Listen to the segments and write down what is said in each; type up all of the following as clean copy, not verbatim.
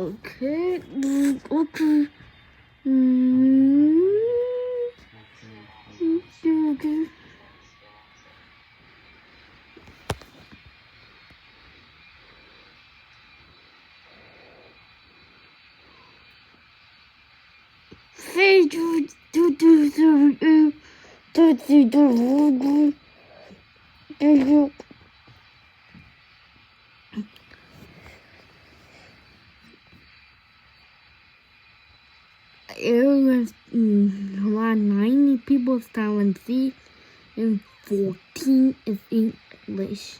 Okay. Okay. Mm. Okay. Areas around 90 people silent C and 14 is English.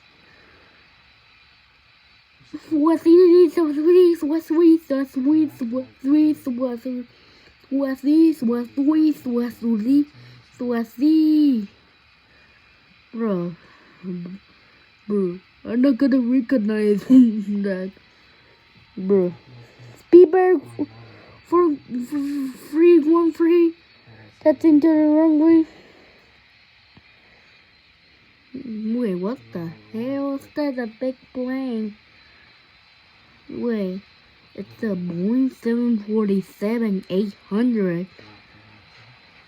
What's these? What's these? What's these? What's these? What's these? What's these? What's these? What's these? What's these? What's these? Bro, bro, I'm not gonna recognize that, bro. Speedberg for 313. That's into the runway. Wait, what the hell? Is that a big plane? Wait, it's a Boeing 747-800.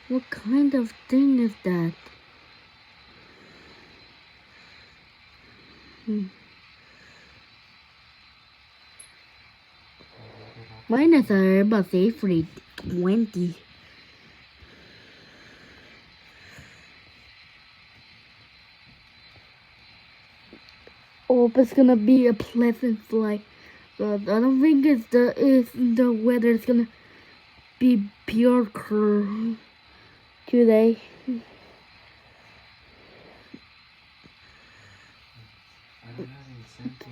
What kind of thing is that? Mine is an Airbus A320. Hope it's gonna be a pleasant flight, but I don't think the weather's gonna be pure today.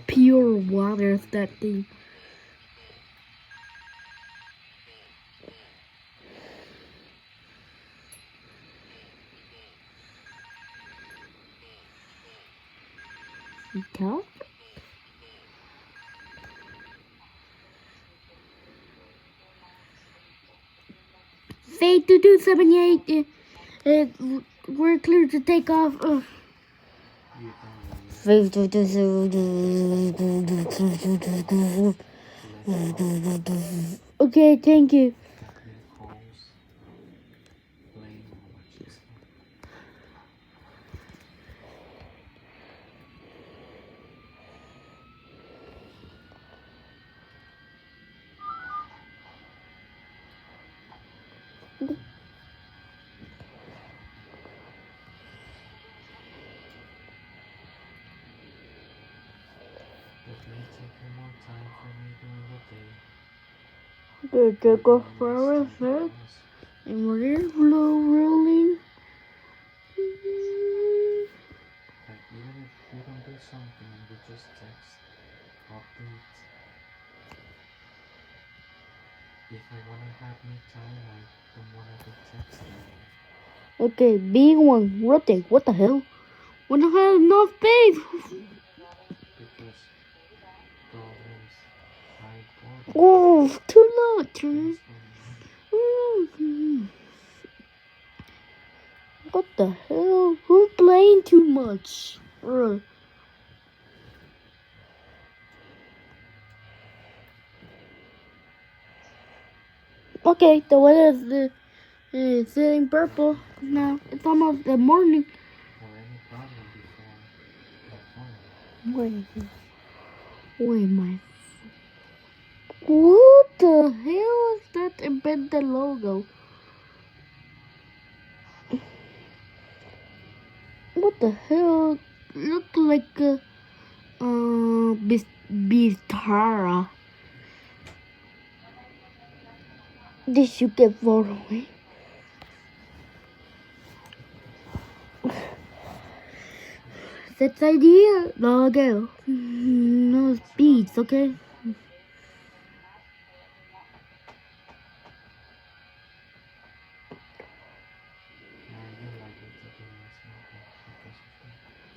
Pure water is that thing. Okay. Say 2278. We're clear to take off. Okay, thank you. Good to go for a sec. And we're rolling. Like even if you don't do something and you just text updates. If I wanna have me time, I don't wanna be texting. Okay, B1, rotate. What the hell? We don't have enough space. Because problems hide borders. Oh, too much. What the hell? We're playing too much. Okay, the weather is in purple now. It's almost the morning. Or any problem before the phone. Wait, my. What the hell is that embedded logo? What the hell? Look like a Bistara. This you get far away. That's the idea. Logo. No speeds, okay?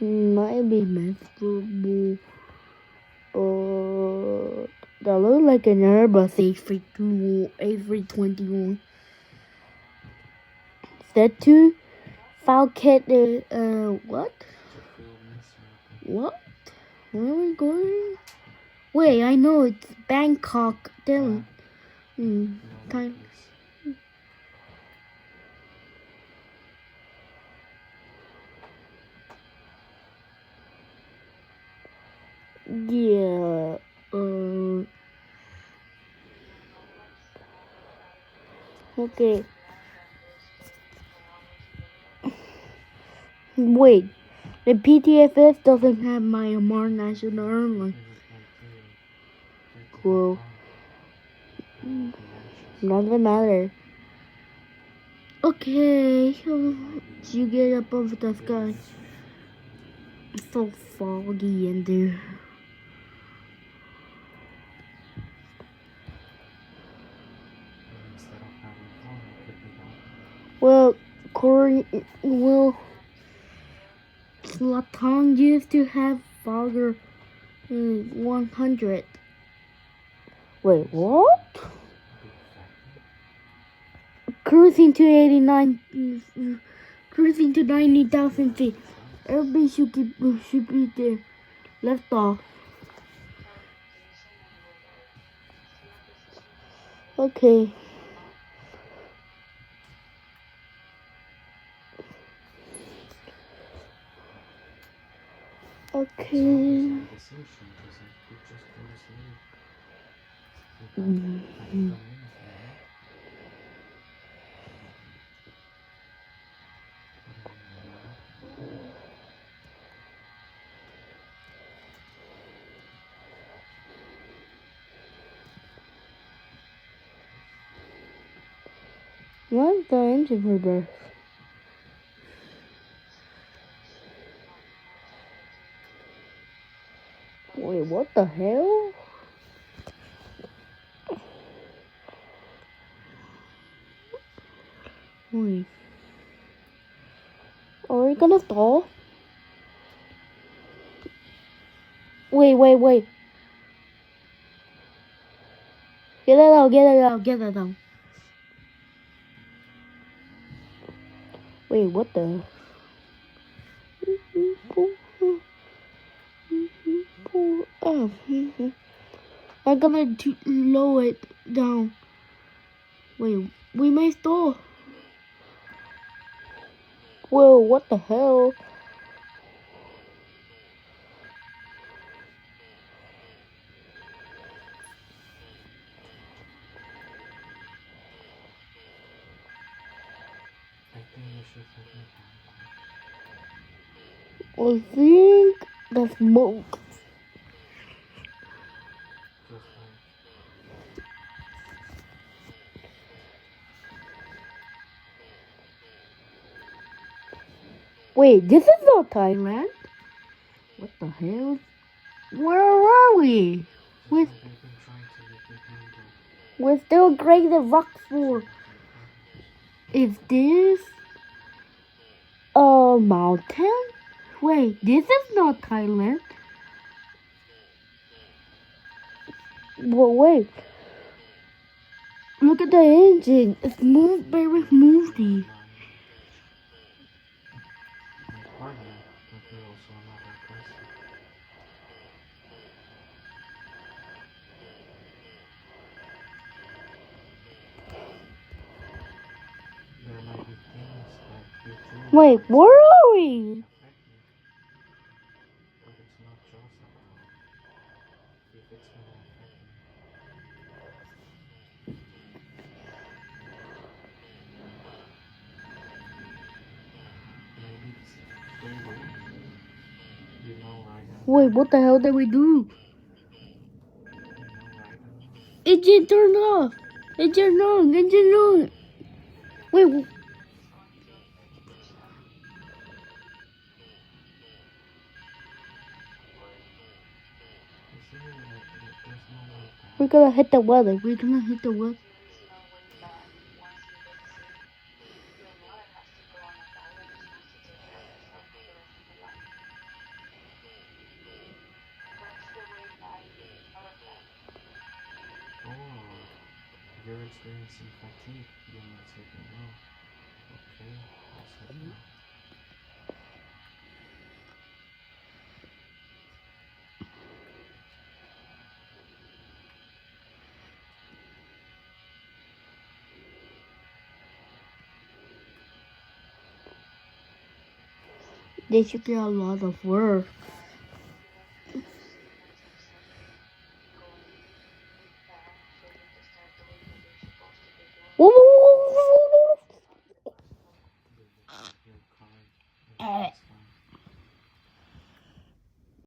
Might be miserable, but that looks like an Airbus A321. That two Falcon, what? What? Where are we going? Wait, I know it's Bangkok. Then, No, Thailand. please. Yeah. Okay. Wait. The PTFS doesn't have Myanmar national airline. Cool. Doesn't matter. Okay. You get above the sky. It's so foggy in there. Instead of having fun, it could be done. Well, Corey. Well, Zlatan used to have Fogger 100. Wait, what? Big factor. Cruising to 89. Cruising to 90,000 feet. Everybody should be there. Left off. Okay. So Okay. there's no decision because I could just go to sleep. Without having done anything, right? What's the engine reverse? Wait, what the hell? Wait. Are we gonna stall? Wait. Get it out. Wait, what the? Oh, I'm gonna lower it down. Wait, we may stall. Whoa, what the hell? I think you should let me have one. I think the smoke. Just like Wait, this is not Thailand. What the hell? Where are we? just like I've been trying to let you handle. We're still Great Rockford. Is this a mountain? Wait, this is not Thailand. But wait. Look at the engine. It's moved very smoothly. My partner, but you're also another person. There might be things that you do Wait, that where are we? affect you, but it's not just about if it's gonna affect me. Maybe it's free will. You know right and Wait, wrong. what the hell did we do? You know right and wrong. Engine turned off. Engine on. Wait, You see, there's no way back. we're gonna hit the weather. We're gonna hit the weather. Oh, you're experiencing fatigue. You need to take it now. Okay, I'll set now. They should get a lot of work.